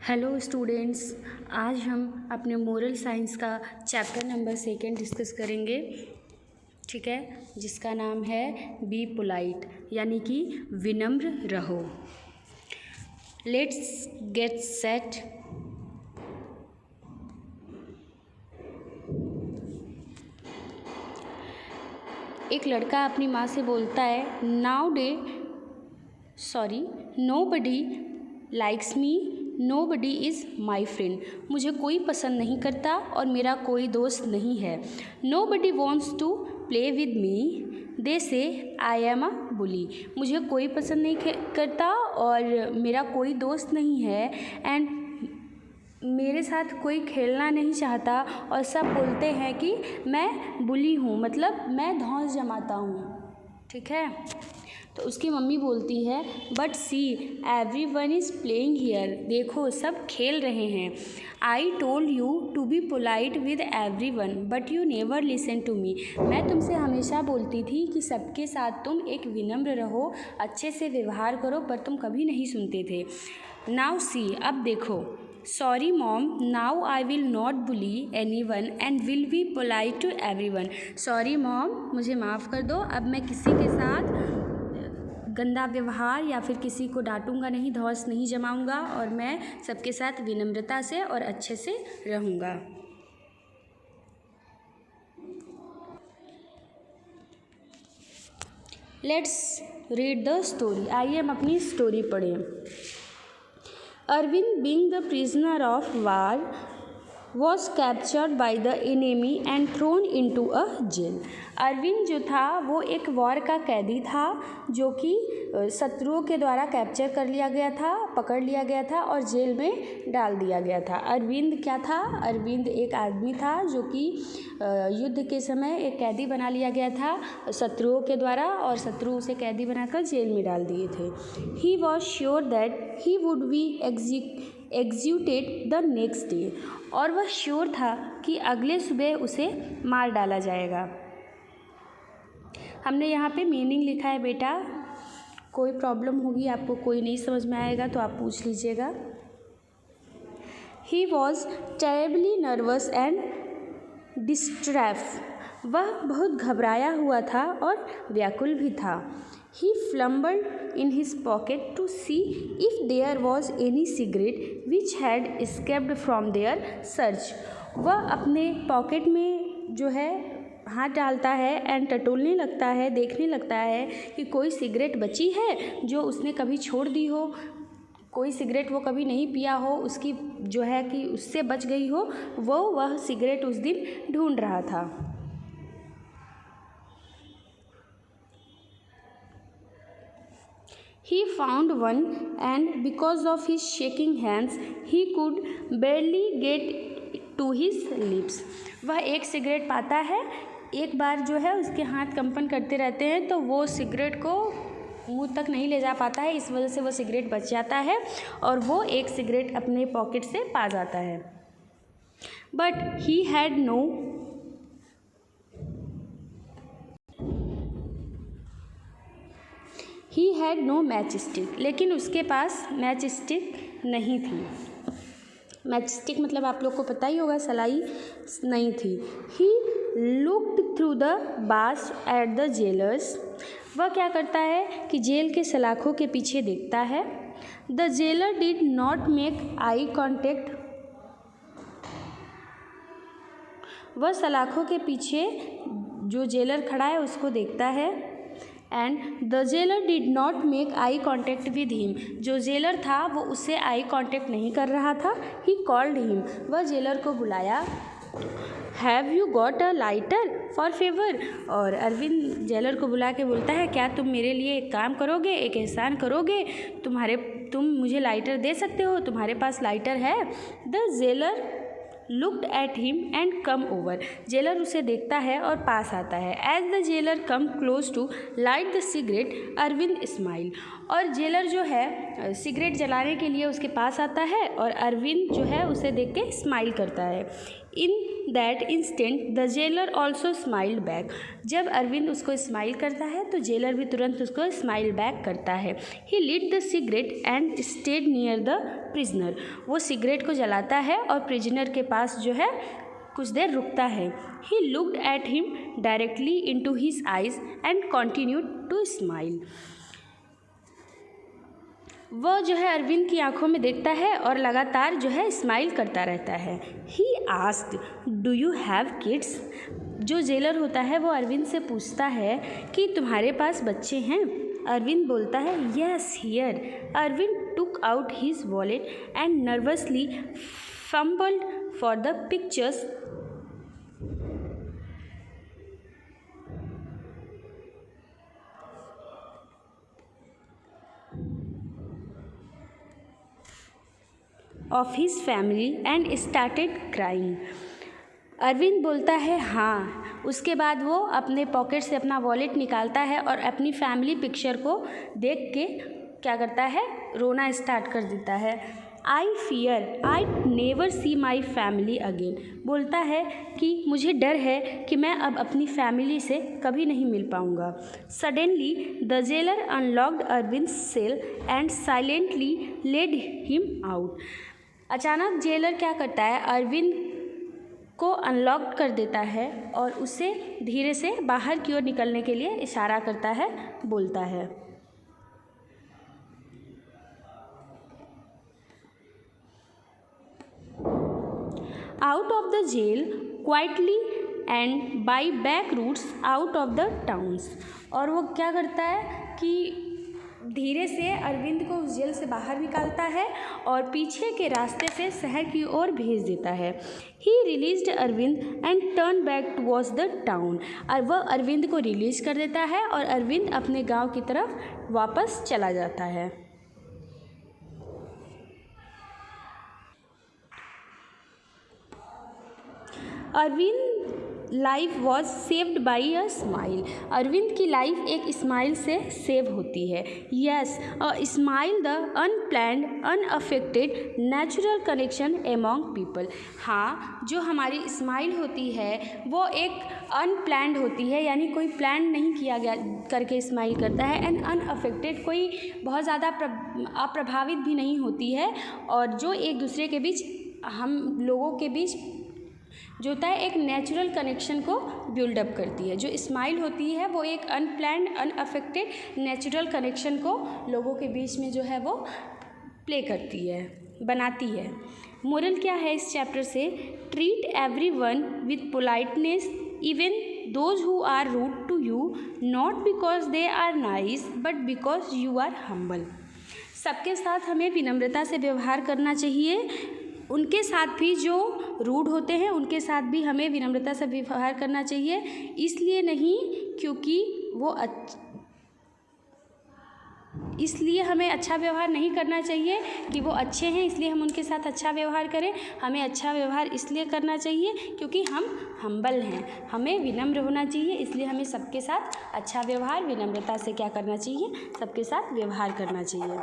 Hello students, आज हम अपने मोरल साइंस का चैप्टर नंबर 2 डिस्कस करेंगे। ठीक है, जिसका नाम है बी पोलाइट, यानी कि विनम्र रहो। Let's get set. एक लड़का अपनी माँ से बोलता है, nobody likes me, nobody is my friend. मुझे कोई पसंद नहीं करता और मेरा कोई दोस्त नहीं है। Nobody wants to play with me, they say I am a बुली। मुझे कोई पसंद नहीं करता और मेरा कोई दोस्त नहीं है, एंड मेरे साथ कोई खेलना नहीं चाहता और सब बोलते हैं कि मैं बुली हूँ, मतलब मैं धौंस जमाता हूँ। ठीक है, तो उसकी मम्मी बोलती है, but see everyone is playing here. देखो सब खेल रहे हैं। I told you to be polite with everyone but you never listen to me. मैं तुमसे हमेशा बोलती थी कि सबके साथ तुम एक विनम्र रहो, अच्छे से व्यवहार करो, पर तुम कभी नहीं सुनते थे। नाउ सी, अब देखो। Sorry mom, now I will not bully anyone and will be polite to everyone. Sorry mom, मुझे माफ़ कर दो, अब मैं किसी के साथ गंदा व्यवहार या फिर किसी को डांटूंगा नहीं, धौंस नहीं जमाऊंगा, और मैं सबके साथ विनम्रता से और अच्छे से रहूंगा। Let's read the story. आइए हम अपनी स्टोरी पढ़ें। Arvind, being the prisoner of war, was captured by the enemy and thrown into a jail। Arvind जो था वो एक वॉर का कैदी था जो कि शत्रुओं के द्वारा कैप्चर कर लिया गया था, पकड़ लिया गया था और जेल में डाल दिया गया था। अरविंद क्या था? अरविंद एक आदमी था जो कि युद्ध के समय एक कैदी बना लिया गया था शत्रुओं के द्वारा, और शत्रु उसे कैदी बनाकर जेल में डाल दिए थे। He was sure that he would be executed the next day. और वह श्योर था कि अगले सुबह उसे मार डाला जाएगा। हमने यहाँ पे मीनिंग लिखा है बेटा, कोई प्रॉब्लम होगी, आपको कोई नहीं समझ में आएगा तो आप पूछ लीजिएगा। He was terribly nervous and distress. वह बहुत घबराया हुआ था और व्याकुल भी था। He flumbled in his pocket to see if there was any cigarette which had escaped from their search। वह अपने पॉकेट में जो है हाथ डालता है एंड टटोलने लगता है, देखने लगता है कि कोई सिगरेट बची है जो उसने कभी छोड़ दी हो, कोई सिगरेट वो कभी नहीं पिया हो, उसकी जो है कि उससे बच गई हो, वह सिगरेट उस दिन ढूंढ रहा था। He found one and because of his shaking hands he could barely get to his lips। वह एक सिगरेट पाता है, एक बार जो है उसके हाथ कंपन करते रहते हैं तो वो सिगरेट को मुंह तक नहीं ले जा पाता है, इस वजह से वो सिगरेट बच जाता है और वो एक सिगरेट अपने पॉकेट से पा जाता है। But he had no matchstick. लेकिन उसके पास मैच स्टिक नहीं थी। मैच स्टिक मतलब आप लोग को पता ही होगा, सलाई नहीं थी। He looked through the bars at the jailers. वह क्या करता है कि जेल के सलाखों के पीछे देखता है। The jailer did not make eye contact. वह सलाखों के पीछे जो जेलर खड़ा है उसको देखता है। And the jailer did not make eye contact with him. जो जेलर था वो उससे आई कॉन्टेक्ट नहीं कर रहा था। He called him. वह जेलर को बुलाया। Have you got a lighter for favour. और अरविंद जेलर को बुला के बोलता है, क्या तुम मेरे लिए एक काम करोगे, एक एहसान करोगे, तुम मुझे लाइटर दे सकते हो, तुम्हारे पास लाइटर है? The jailer looked at him and come over. Jailer उसे देखता है और पास आता है। As the jailer come close to light the cigarette, Arvind smile. और जेलर जो है सिगरेट जलाने के लिए उसके पास आता है और अरविंद जो है उसे देख के स्माइल करता है। In that instant the jailer also smiled back. जब अरविंद उसको स्माइल करता है तो जेलर भी तुरंत उसको स्माइल बैक करता है। He lit the cigarette and stayed near the prisoner. वो सिगरेट को जलाता है और प्रिजनर के पास जो है कुछ देर रुकता है। He looked at him directly into his eyes and continued to smile. वह जो है अरविंद की आंखों में देखता है और लगातार जो है स्माइल करता रहता है। He asked, do you have kids? जो जेलर होता है वो अरविंद से पूछता है कि तुम्हारे पास बच्चे हैं? अरविंद बोलता है yes here. Arvind took out his wallet and nervously fumbled for the pictures of his family and started crying. Arvind बोलता है हाँ। उसके बाद वो अपने पॉकेट से अपना वॉलेट निकालता है और अपनी फैमिली पिक्चर को देख के क्या करता है, रोना स्टार्ट कर देता है। I fear I never see my family again. बोलता है कि मुझे डर है कि मैं अब अपनी फैमिली से कभी नहीं मिल पाऊँगा। Suddenly the jailer unlocked Arvind cell and silently led him out. अचानक जेलर क्या करता है, अरविंद को अनलॉक कर देता है और उसे धीरे से बाहर की ओर निकलने के लिए इशारा करता है, बोलता है। Out of the jail quietly and by back routes out of the towns. और वो क्या करता है कि धीरे से अरविंद को उस जेल से बाहर निकालता है और पीछे के रास्ते से शहर की ओर भेज देता है। He released Arvind and turn back towards the town. और वह अरविंद को रिलीज कर देता है और अरविंद अपने गांव की तरफ वापस चला जाता है। Arvind life was saved by a smile. Arvind की लाइफ एक स्माइल से सेव होती है। Yes, a smile the unplanned unaffected natural connection among people. हाँ, जो हमारी स्माइल होती है वो एक अनप्लैंड होती है, यानी कोई प्लान नहीं किया गया करके स्माइल करता है। एंड अनअफेक्टेड, कोई बहुत ज़्यादा अप्रभावित भी नहीं होती है, और जो एक दूसरे के बीच, हम लोगों के बीच जो होता है एक नेचुरल कनेक्शन को बिल्डअप करती है। जो स्माइल होती है वो एक अनप्लैंड अनअफेक्टेड नेचुरल कनेक्शन को लोगों के बीच में जो है वो प्ले करती है, बनाती है। मोरल क्या है इस चैप्टर से? Treat everyone with politeness even those who are rude to you, not because they are nice but because you are humble. सबके साथ हमें विनम्रता से व्यवहार करना चाहिए। उनके साथ भी जो रूड होते हैं उनके साथ भी हमें विनम्रता से व्यवहार करना चाहिए, इसलिए नहीं क्योंकि वो इसलिए हमें अच्छा व्यवहार नहीं करना चाहिए कि वो अच्छे हैं इसलिए हम उनके साथ अच्छा व्यवहार करें। हमें अच्छा व्यवहार इसलिए करना चाहिए क्योंकि हम हम्बल हैं, हमें विनम्र होना चाहिए, इसलिए हमें सबके साथ अच्छा व्यवहार, विनम्रता से क्या करना चाहिए, सबके साथ व्यवहार करना चाहिए।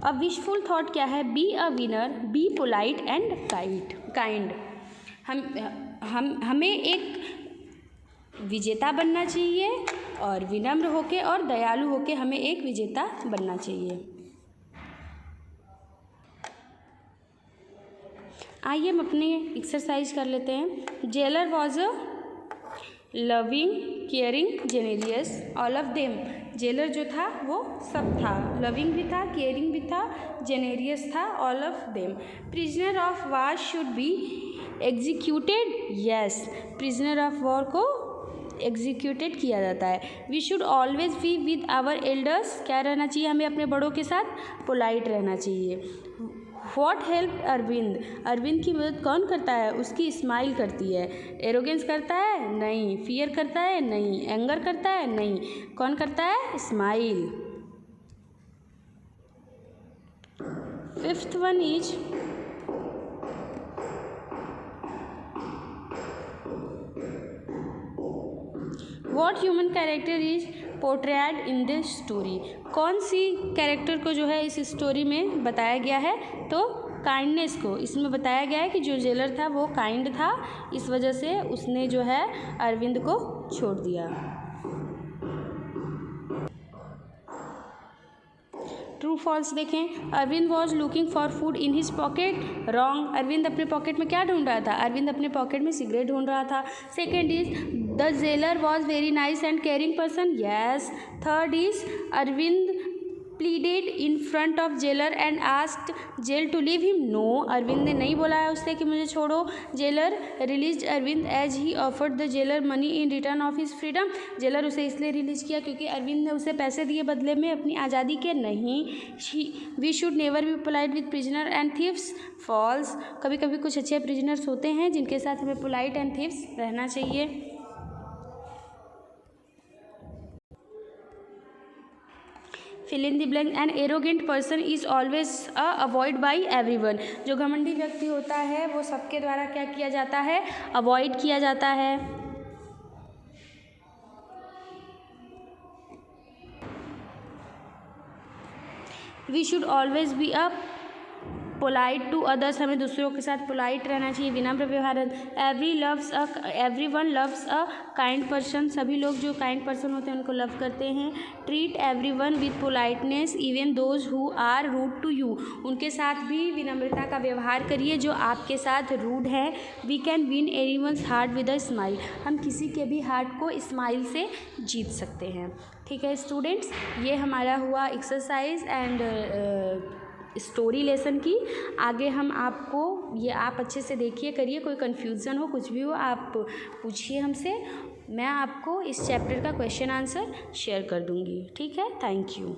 अ विशफुल थॉट क्या है? Be a winner, be polite and kind. हमें एक विजेता बनना चाहिए और विनम्र होके और दयालु होके हमें एक विजेता बनना चाहिए। आइए हम अपने एक्सरसाइज कर लेते हैं। Jailer was a loving, caring, generous, all of them. Jailer जो था वो सब था, लविंग भी था, केयरिंग भी था, जेनेरियस था, all of them. Prisoner of war should be executed. Yes, prisoner of war को एग्जीक्यूटेड किया जाता है। We should always be with our elders. क्या रहना चाहिए हमें? अपने बड़ों के साथ पोलाइट रहना चाहिए। What help Arvind? अरविंद की मदद कौन करता है? उसकी स्माइल करती है। एरोगेंस करता है? नहीं। फियर करता है? नहीं। एंगर करता है? नहीं। कौन करता है? Smile. Fifth one is what human character is portrayed in this story, कौन सी कैरेक्टर को जो है इस स्टोरी में बताया गया है, तो काइंडनेस को इसमें बताया गया है कि जो जेलर था वो काइंड था, इस वजह से उसने जो है अरविंद को छोड़ दिया। ट्रू फॉल्स देखें। Arvind was looking for food in his pocket, wrong. Arvind अपने पॉकेट में क्या ढूंढ रहा था, अरविंद अपने पॉकेट में सिगरेट ढूंढ रहा था। Second is the jailer was very nice and caring person, yes. Third is Arvind pleaded in front of jailer and asked jail to leave him, no. Arvind ने नहीं बोला है उससे कि मुझे छोड़ो। Jailer release Arvind as he offered the jailer money in return of his freedom, jailer उसे इसलिए रिलीज किया क्योंकि अरविंद ने उसे पैसे दिए बदले में अपनी आज़ादी के, नहीं। We should never be polite with prisoner and thieves, false. कभी कभी कुछ अच्छे प्रिजनर्स होते हैं जिनके साथ हमें पोलाइट एंड थीव्स रहना चाहिए। Fill in the blank, an arrogant person is always avoid by everyone, जो घमंडी व्यक्ति होता है वो सबके द्वारा क्या किया जाता है, अवॉइड किया जाता है। We should always be a polite to others, हमें दूसरों के साथ पोलाइट रहना चाहिए, विनम्र व्यवहार। Every one loves a kind person, सभी लोग जो काइंड पर्सन होते हैं उनको लव करते हैं। Treat every one with politeness even those who are rude to you, उनके साथ भी विनम्रता का व्यवहार करिए जो आपके साथ रूड हैं। We can win anyone's heart with a smile, हम किसी के भी हार्ट को स्माइल से जीत सकते हैं। ठीक है स्टूडेंट्स, ये हमारा हुआ एक्सरसाइज एंड स्टोरी लेसन की। आगे हम आपको ये आप अच्छे से देखिए, करिए, कोई कन्फ्यूज़न हो, कुछ भी हो आप पूछिए हमसे, मैं आपको इस चैप्टर का क्वेश्चन आंसर शेयर कर दूँगी। ठीक है, थैंक यू।